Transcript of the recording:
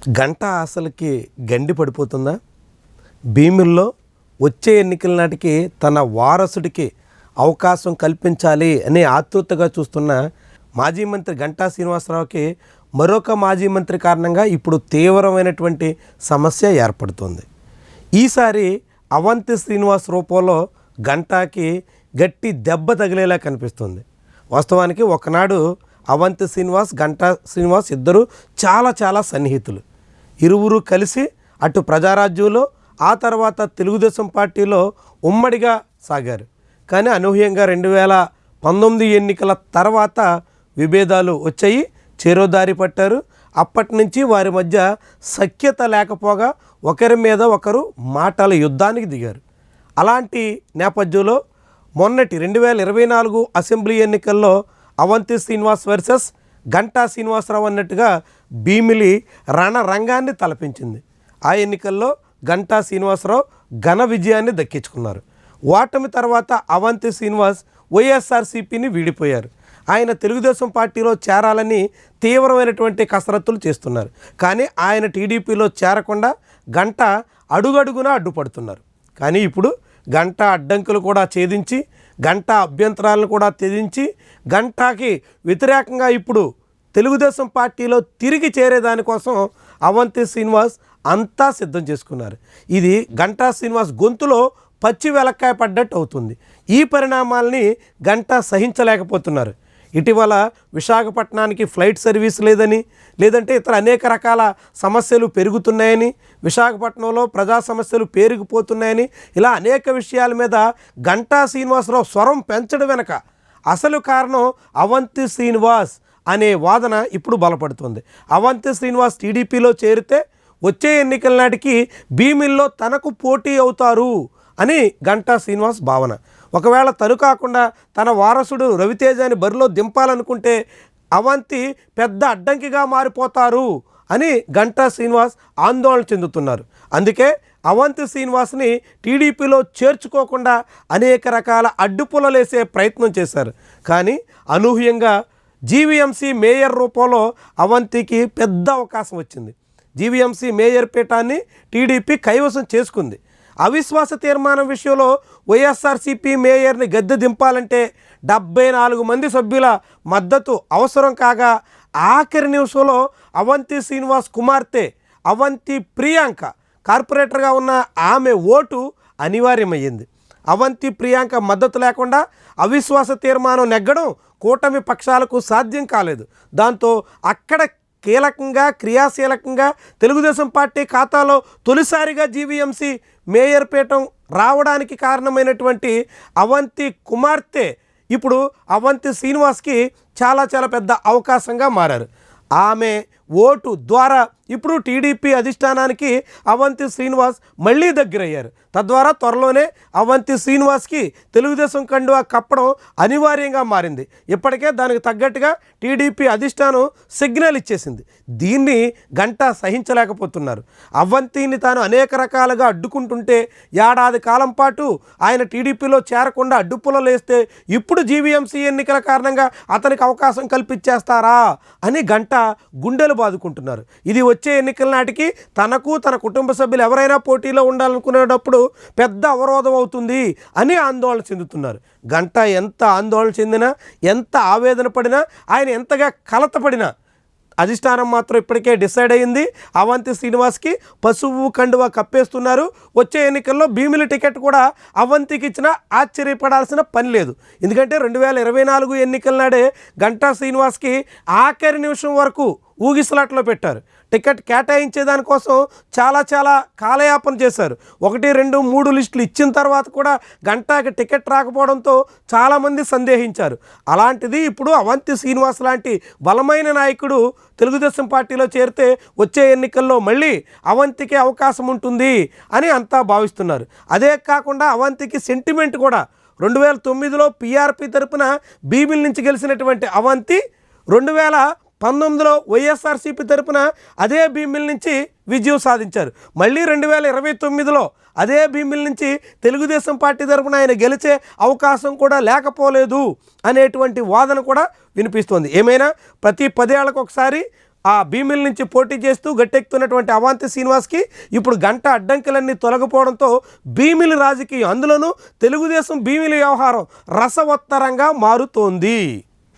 గంట అసలుకి గండి పడిపోతుందా? భీమిల్లో వచ్చే ఎన్నికల నాటికి తన వారసుడికి అవకాశం కల్పించాలి అని ఆతృతగా చూస్తున్న మాజీ మంత్రి గంటా శ్రీనివాసరావుకి మరొక మాజీ మంత్రి కారణంగా ఇప్పుడు తీవ్రమైనటువంటి సమస్య ఏర్పడుతుంది. ఈసారి అవంతి శ్రీనివాస్ రూపంలో గంటాకి గట్టి దెబ్బ తగిలేలా కనిపిస్తుంది. వాస్తవానికి ఒకనాడు అవంతి శ్రీనివాస్, గంటా శ్రీనివాస్ ఇద్దరు చాలా సన్నిహితులు. ఇరువురు కలిసి అటు ప్రజారాజ్యంలో ఆ తర్వాత తెలుగుదేశం పార్టీలో ఉమ్మడిగా సాగారు. కానీ అనూహ్యంగా 2019 ఎన్నికల తర్వాత విభేదాలు వచ్చాయి, చేరోదారి పట్టారు. అప్పటి నుంచి వారి మధ్య సఖ్యత లేకపోగా ఒకరి మీద ఒకరు మాటల యుద్ధానికి దిగారు. అలాంటి నేపథ్యంలో మొన్నటి 2024 అసెంబ్లీ ఎన్నికల్లో అవంతి శ్రీనివాస్ వర్సెస్ గంటా శ్రీనివాసరావు అన్నట్టుగా భీమిలి రణరంగాన్ని తలపించింది. ఆ ఎన్నికల్లో గంటా శ్రీనివాసరావు ఘన విజయాన్ని దక్కించుకున్నారు. ఓటమి తర్వాత అవంతి శ్రీనివాస్ వైఎస్ఆర్సీపీని వీడిపోయారు. ఆయన తెలుగుదేశం పార్టీలో చేరాలని తీవ్రమైనటువంటి కసరత్తులు చేస్తున్నారు. కానీ ఆయన టీడీపీలో చేరకుండా గంట అడుగడుగునా అడ్డుపడుతున్నారు. కానీ ఇప్పుడు గంట అడ్డంకులు కూడా ఛేదించి, గంట అభ్యంతరాలను కూడా త్యజించి, గంటాకి వ్యతిరేకంగా ఇప్పుడు తెలుగుదేశం పార్టీలో తిరిగి చేరేదానికోసం అవంతి శ్రీనివాస్ అంతా సిద్ధం చేసుకున్నారు. ఇది గంటా శ్రీనివాస్ గొంతులో పచ్చి వెలక్కాయ పడ్డట్టు అవుతుంది. ఈ పరిణామాలని గంటా సహించలేకపోతున్నారు. ఇటీవల విశాఖపట్నానికి ఫ్లైట్ సర్వీస్ లేదని, లేదంటే ఇతర అనేక రకాల సమస్యలు పెరుగుతున్నాయని, విశాఖపట్నంలో ప్రజా సమస్యలు పేరుకుపోతున్నాయని, ఇలా అనేక విషయాల మీద గంటా శ్రీనివాసరావు స్వరం పెంచడం వెనక అసలు కారణం అవంతి శ్రీనివాస్ అనే వాదన ఇప్పుడు బలపడుతుంది. అవంతి శ్రీనివాస్ టీడీపీలో చేరితే వచ్చే ఎన్నికల నాటికి భీమిల్లో తనకు పోటీ అవుతారు అని గంటా శ్రీనివాస్ భావన. ఒకవేళ తను కాకుండా తన వారసుడు రవితేజని బరిలో దింపాలనుకుంటే అవంతి పెద్ద అడ్డంకిగా మారిపోతారు అని గంటా శ్రీనివాస్ ఆందోళన చెందుతున్నారు. అందుకే అవంతి శ్రీనివాస్ని టీడీపీలో చేర్చుకోకుండా అనేక రకాల అడ్డుపులలేసే ప్రయత్నం చేశారు. కానీ అనూహ్యంగా జీవీఎంసీ మేయర్ రూపంలో అవంతికి పెద్ద అవకాశం వచ్చింది. జీవీఎంసీ మేయర్ పీఠాన్ని టీడీపీ కైవసం చేసుకుంది. అవిశ్వాస తీర్మానం విషయంలో వైఎస్ఆర్సీపీ మేయర్ని గద్దె దింపాలంటే 74 మంది సభ్యుల మద్దతు అవసరం కాగా ఆఖరి నిమిషంలో అవంతి శ్రీనివాస్ కుమార్తె అవంతి ప్రియాంక కార్పొరేటర్గా ఉన్న ఆమె ఓటు అనివార్యమయ్యింది. అవంతి ప్రియాంక మద్దతు లేకుండా అవిశ్వాస తీర్మానం నెగ్గడం కూటమి పక్షాలకు సాధ్యం కాలేదు. దాంతో అక్కడ కీలకంగా క్రియాశీలకంగా తెలుగుదేశం పార్టీ ఖాతాలో తొలిసారిగా జీవీఎంసీ మేయర్ పీఠం రావడానికి కారణమైనటువంటి అవంతి కుమార్తె ఇప్పుడు అవంతి శ్రీనివాస్కి చాలా పెద్ద అవకాశంగా మారారు. ఆమె ఓటు ద్వారా ఇప్పుడు టీడీపీ అధిష్టానానికి అవంతి శ్రీనివాస్ మళ్ళీ దగ్గరయ్యారు. తద్వారా త్వరలోనే అవంతి శ్రీనివాస్కి తెలుగుదేశం కండువా కప్పడం అనివార్యంగా మారింది. ఇప్పటికే దానికి తగ్గట్టుగా టీడీపీ అధిష్టానం సిగ్నల్ ఇచ్చేసింది. దీన్ని గంటా సహించలేకపోతున్నారు. అవంతిని తాను అనేక రకాలుగా అడ్డుకుంటుంటే ఏడాది కాలం పాటు ఆయన టీడీపీలో చేరకుండా అడ్డుపులలో వేస్తే ఇప్పుడు జీవీఎంసీ ఎన్నికల కారణంగా అతనికి అవకాశం కల్పించేస్తారా అని గంటా గుండెలు బాదుకుంటున్నారు. ఇది వచ్చే ఎన్నికల నాటికి తనకు తన కుటుంబ సభ్యులు ఎవరైనా పోటీలో ఉండాలనుకునేటప్పుడు పెద్ద అవరోధం అవుతుంది అని ఆందోళన చెందుతున్నారు. గంటా ఎంత ఆందోళన చెందినా, ఎంత ఆవేదన పడినా, ఆయన ఎంతగా కలతపడినా అధిష్టానం మాత్రం ఇప్పటికే డిసైడ్ అయ్యింది. అవంతి శ్రీనివాస్కి పసుపు కండువా కప్పేస్తున్నారు. వచ్చే ఎన్నికల్లో భీమిలి టికెట్ కూడా అవంతికి ఇచ్చినా ఆశ్చర్యపడాల్సిన పని లేదు. ఎందుకంటే 2024 ఎన్నికల నాడే గంటా శ్రీనివాస్కి ఆఖరి నిమిషం వరకు ఊగిసలాట్లో పెట్టారు. టికెట్ కేటాయించేదానికోసం చాలా కాలయాపన చేశారు. 1, 2, 3 లిస్టులు ఇచ్చిన తర్వాత కూడా గంటాకి టికెట్ రాకపోవడంతో చాలామంది సందేహించారు. అలాంటిది ఇప్పుడు అవంతి శ్రీనివాస్ లాంటి బలమైన నాయకుడు తెలుగుదేశం పార్టీలో చేరితే వచ్చే ఎన్నికల్లో మళ్ళీ అవంతికి అవకాశం ఉంటుంది అని అంతా భావిస్తున్నారు. అదే కాకుండా అవంతికి సెంటిమెంట్ కూడా 2009లో పీఆర్పీ తరపున భీమిలి నుంచి గెలిచినటువంటి అవంతి 2019లో వైఎస్ఆర్సీపీ తరపున అదే భీమిలి నుంచి విజయం సాధించారు. మళ్ళీ 2029లో అదే భీమిలి నుంచి తెలుగుదేశం పార్టీ తరపున ఆయన గెలిచే అవకాశం కూడా లేకపోలేదు అనేటువంటి వాదన కూడా వినిపిస్తోంది. ఏమైనా ప్రతి 10 ఏళ్లకు ఒకసారి ఆ భీమిలి నుంచి పోటీ చేస్తూ గట్టెక్కుతున్నటువంటి అవంతి శ్రీనివాస్కి ఇప్పుడు గంట అడ్డంకులన్నీ తొలగిపోవడంతో భీమిలి రాజకీయం, అందులోనూ తెలుగుదేశం భీమిలి వ్యవహారం రసవత్తరంగా మారుతోంది.